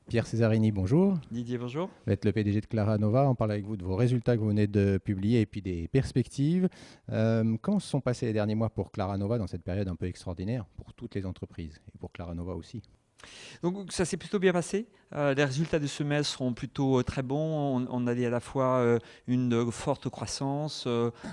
Pierre Cesarini, bonjour. Didier, bonjour. Vous êtes le PDG de Clara Nova. On parle avec vous de vos résultats que vous venez de publier et puis des perspectives. Comment se sont passés les derniers mois pour Clara Nova dans cette période un peu extraordinaire pour toutes les entreprises et pour Clara Nova aussi? Donc ça s'est plutôt bien passé. Les résultats du semestre sont plutôt très bons. On a dit à la fois une forte croissance,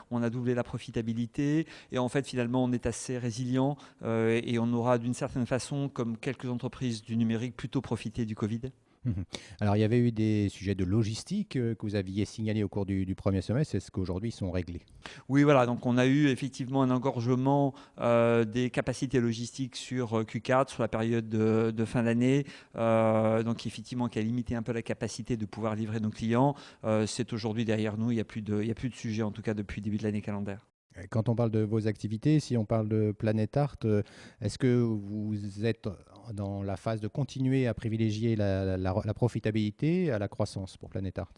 on a doublé la profitabilité et en fait finalement on est assez résilient et on aura d'une certaine façon, comme quelques entreprises du numérique, plutôt profité du Covid. Mhm. Alors, il y avait eu des sujets de logistique que vous aviez signalés au cours du premier semestre. Est-ce qu'aujourd'hui ils sont réglés? Oui, voilà, donc on a eu effectivement un engorgement des capacités logistiques sur Q4, sur la période de fin d'année, donc effectivement qui a limité un peu la capacité de pouvoir livrer nos clients. C'est aujourd'hui derrière nous, il y a plus de sujet en tout cas depuis le début de l'année calendaire. Quand on parle de vos activités, si on parle de Planet Art, est-ce que vous êtes dans la phase de continuer à privilégier la profitabilité à la croissance pour Planet Art?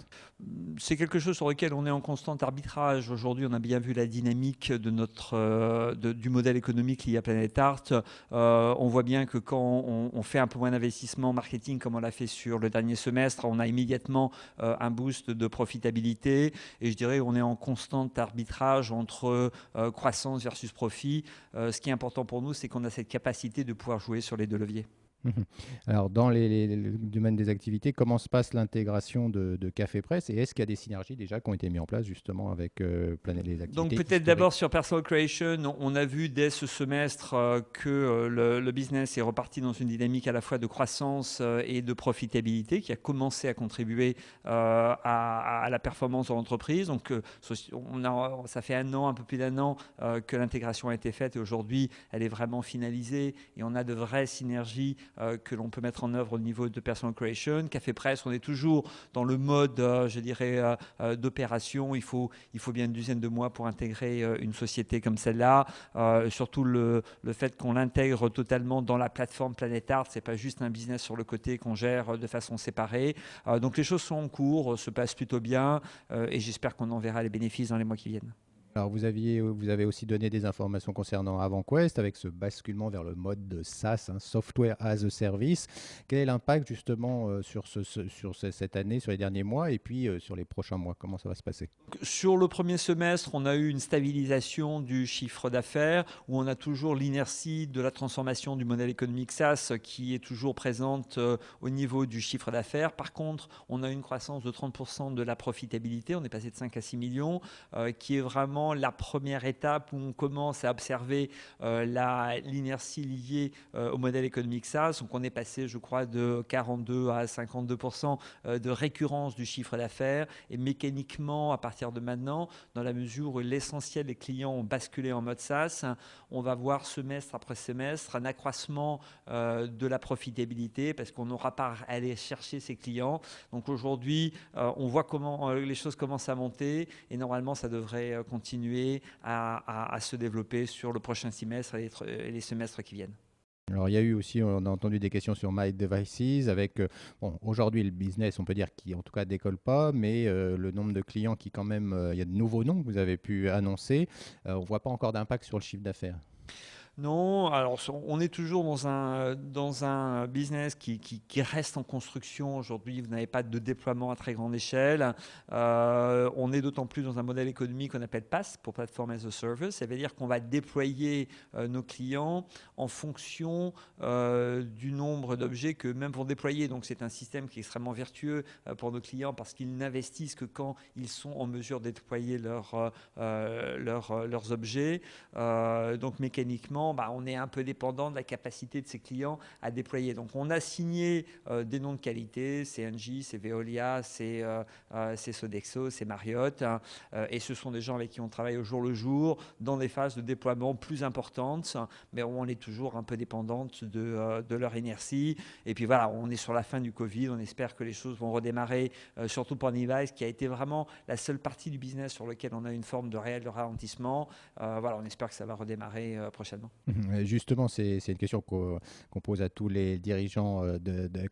C'est quelque chose sur lequel on est en constant arbitrage. Aujourd'hui, on a bien vu la dynamique de du modèle économique lié à Planet Art. On voit bien que quand on fait un peu moins d'investissement marketing, comme on l'a fait sur le dernier semestre, on a immédiatement un boost de profitabilité. Et je dirais on est en constant arbitrage entre croissance versus profit. Ce qui est important pour nous, c'est qu'on a cette capacité de pouvoir jouer sur les deux leviers. Mhm. Alors, dans le domaine des activités, comment se passe l'intégration de Café Presse et est-ce qu'il y a des synergies déjà qui ont été mises en place justement avec les Donc activités peut-être d'abord historiques? sur Personal Creation, on a vu dès ce semestre que le business est reparti dans une dynamique à la fois de croissance et de profitabilité qui a commencé à contribuer à la performance de l'entreprise. Donc ça fait un an, un peu plus d'un an que l'intégration a été faite et aujourd'hui elle est vraiment finalisée et on a de vraies synergies que l'on peut mettre en œuvre au niveau de Personal Creation. Café Presse, on est toujours dans le mode, je dirais, d'opération. Il faut bien une dizaine de mois pour intégrer une société comme celle-là. Surtout le fait qu'on l'intègre totalement dans la plateforme Planet Art, c'est pas juste un business sur le côté qu'on gère de façon séparée. Donc les choses sont en cours, se passent plutôt bien et j'espère qu'on en verra les bénéfices dans les mois qui viennent. Alors, vous avez aussi donné des informations concernant AvantQuest avec ce basculement vers le mode de SaaS, hein, Software as a Service. Quel est l'impact justement sur cette année, sur les derniers mois et puis sur les prochains mois? Comment ça va se passer? Sur le premier semestre, on a eu une stabilisation du chiffre d'affaires où on a toujours l'inertie de la transformation du modèle économique SaaS qui est toujours présente au niveau du chiffre d'affaires. Par contre, on a une croissance de 30% de la profitabilité. On est passé de 5 à 6 millions, qui est vraiment la première étape où on commence à observer l'inertie liée au modèle économique SaaS. Donc on est passé, je crois, de 42 à 52% de récurrence du chiffre d'affaires et mécaniquement, à partir de maintenant, dans la mesure où l'essentiel des clients ont basculé en mode SaaS, on va voir semestre après semestre un accroissement de la profitabilité parce qu'on n'aura pas à aller chercher ses clients. Donc aujourd'hui, on voit comment les choses commencent à monter et normalement, ça devrait continuer à se développer sur le prochain semestre et les semestres qui viennent. Alors, il y a eu aussi, on a entendu des questions sur My Devices avec, bon, aujourd'hui, le business, on peut dire qui en tout cas décolle pas, mais le nombre de clients qui quand même, il y a de nouveaux noms que vous avez pu annoncer. On ne voit pas encore d'impact sur le chiffre d'affaires. Non, alors on est toujours dans un business qui reste en construction. Aujourd'hui, vous n'avez pas de déploiement à très grande échelle. On est d'autant plus dans un modèle économique qu'on appelle PaaS, pour Platform as a Service. Ça veut dire qu'on va déployer nos clients en fonction du nombre d'objets que même vont déployer. Donc c'est un système qui est extrêmement vertueux pour nos clients parce qu'ils n'investissent que quand ils sont en mesure de déployer leurs objets. Donc mécaniquement, bah, on est un peu dépendant de la capacité de ses clients à déployer. Donc on a signé des noms de qualité, c'est Engie, c'est Veolia, c'est Sodexo, c'est Marriott, hein, et ce sont des gens avec qui on travaille au jour le jour dans des phases de déploiement plus importantes, mais on est toujours un peu dépendante de leur inertie. Et puis voilà, on est sur la fin du Covid, on espère que les choses vont redémarrer, surtout pour Device, qui a été vraiment la seule partie du business sur lequel on a une forme de réel ralentissement. Voilà, on espère que ça va redémarrer prochainement. Justement, c'est une question qu'on pose à tous les dirigeants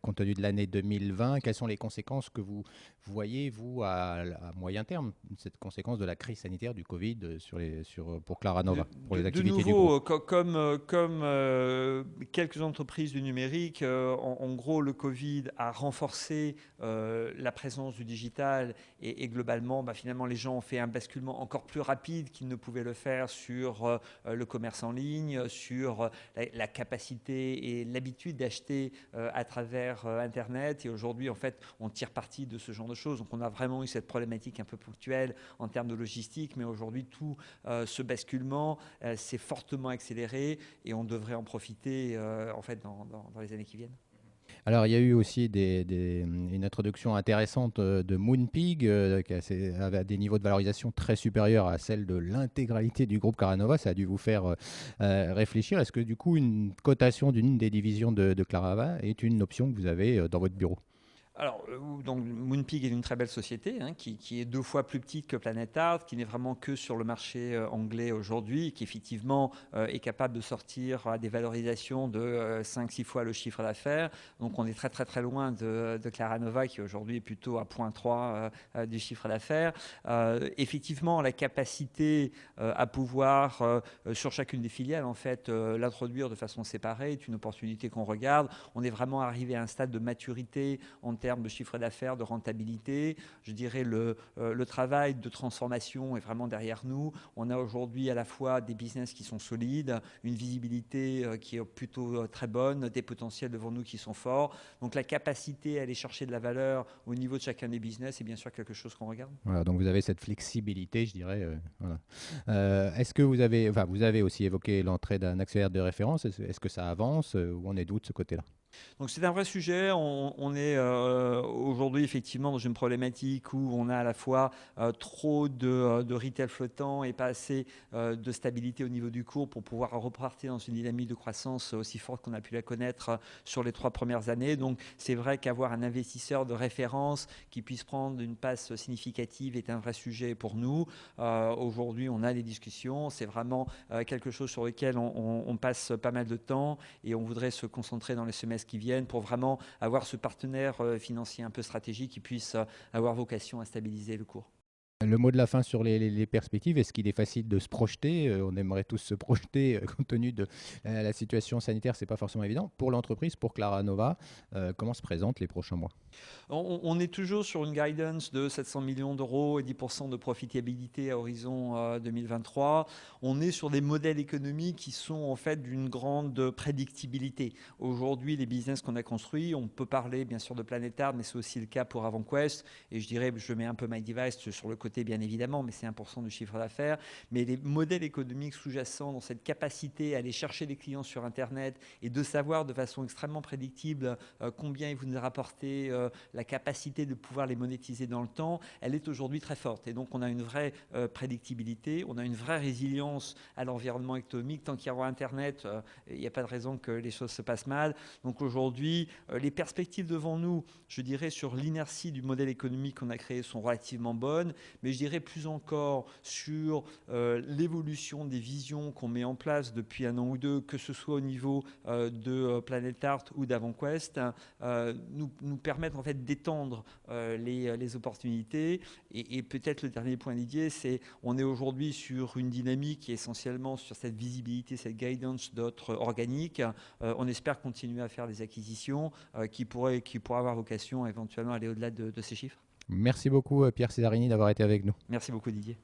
compte tenu de l'année 2020. Quelles sont les conséquences que vous voyez, vous, à moyen terme, cette conséquence de la crise sanitaire du Covid pour Claranova, pour les De activités du groupe? nouveau, comme quelques entreprises du numérique, en gros, le Covid a renforcé la présence du digital et globalement, finalement, les gens ont fait un basculement encore plus rapide qu'ils ne pouvaient le faire sur le commerce en ligne, sur la capacité et l'habitude d'acheter à travers Internet. Et aujourd'hui, en fait, on tire parti de ce genre de choses. Donc, on a vraiment eu cette problématique un peu ponctuelle en termes de logistique, mais aujourd'hui, tout ce basculement s'est fortement accéléré et on devrait en profiter en fait dans les années qui viennent. Alors, il y a eu aussi une introduction intéressante de Moonpig, avait des niveaux de valorisation très supérieurs à celle de l'intégralité du groupe Claranova. Ça a dû vous faire réfléchir. Est-ce que du coup, une cotation d'une des divisions de Claranova est une option que vous avez dans votre bureau? Alors, donc Moonpig est une très belle société qui est 2 fois plus petite que Planet Art, qui n'est vraiment que sur le marché anglais aujourd'hui, qui effectivement est capable de sortir à des valorisations de 5-6 fois le chiffre d'affaires. Donc, on est très très très loin de Claranova, qui aujourd'hui est plutôt à 0,3 du chiffre d'affaires. Effectivement, la capacité à pouvoir sur chacune des filiales en fait l'introduire de façon séparée est une opportunité qu'on regarde. On est vraiment arrivé à un stade de maturité en termes de chiffre d'affaires, de rentabilité. Je dirais le travail de transformation est vraiment derrière nous. On a aujourd'hui à la fois des business qui sont solides, une visibilité qui est plutôt très bonne, des potentiels devant nous qui sont forts. Donc la capacité à aller chercher de la valeur au niveau de chacun des business est bien sûr quelque chose qu'on regarde. Voilà, donc vous avez cette flexibilité, je dirais. Voilà. Est-ce que vous avez aussi évoqué l'entrée d'un accélérateur de référence. Est-ce que ça avance? Où en êtes-vous de ce côté-là? Donc c'est un vrai sujet. On est aujourd'hui effectivement dans une problématique où on a à la fois trop de retail flottant et pas assez de stabilité au niveau du cours pour pouvoir repartir dans une dynamique de croissance aussi forte qu'on a pu la connaître sur les 3 premières années. Donc c'est vrai qu'avoir un investisseur de référence qui puisse prendre une passe significative est un vrai sujet pour nous. Aujourd'hui on a des discussions. C'est vraiment quelque chose sur lequel on passe pas mal de temps et on voudrait se concentrer dans les semestres qui viennent pour vraiment avoir ce partenaire financier un peu stratégique qui puisse avoir vocation à stabiliser le cours. Le mot de la fin sur les perspectives, est-ce qu'il est facile de se projeter? On aimerait tous se projeter compte tenu de la situation sanitaire, c'est pas forcément évident. Pour l'entreprise, pour Claranova, comment se présentent les prochains mois? On est toujours sur une guidance de 700 millions d'euros et 10% de profitabilité à horizon 2023. On est sur des modèles économiques qui sont en fait d'une grande prédictibilité. Aujourd'hui, les business qu'on a construits, on peut parler bien sûr de Planetard, mais c'est aussi le cas pour AvantQuest. Et je dirais, je mets un peu MyDevice sur le côté bien évidemment, mais c'est 1% du chiffre d'affaires. Mais les modèles économiques sous-jacents dans cette capacité à aller chercher des clients sur Internet et de savoir de façon extrêmement prédictible combien ils vous nous rapportez, la capacité de pouvoir les monétiser dans le temps, elle est aujourd'hui très forte. Et donc, on a une vraie prédictibilité, on a une vraie résilience à l'environnement économique. Tant qu'il y aura Internet, il n'y a pas de raison que les choses se passent mal. Donc aujourd'hui, les perspectives devant nous, je dirais, sur l'inertie du modèle économique qu'on a créé sont relativement bonnes, mais je dirais plus encore sur l'évolution des visions qu'on met en place depuis 1 an ou 2, que ce soit au niveau de Planet Art ou d'AvantQuest, nous permettent en fait d'étendre les opportunités. Et peut-être le dernier point, Didier, c'est on est aujourd'hui sur une dynamique qui est essentiellement sur cette visibilité, cette guidance d'autres organiques. On espère continuer à faire des acquisitions qui pourraient avoir vocation à éventuellement aller au-delà de ces chiffres. Merci beaucoup, Pierre Césarini, d'avoir été avec nous. Merci beaucoup, Didier.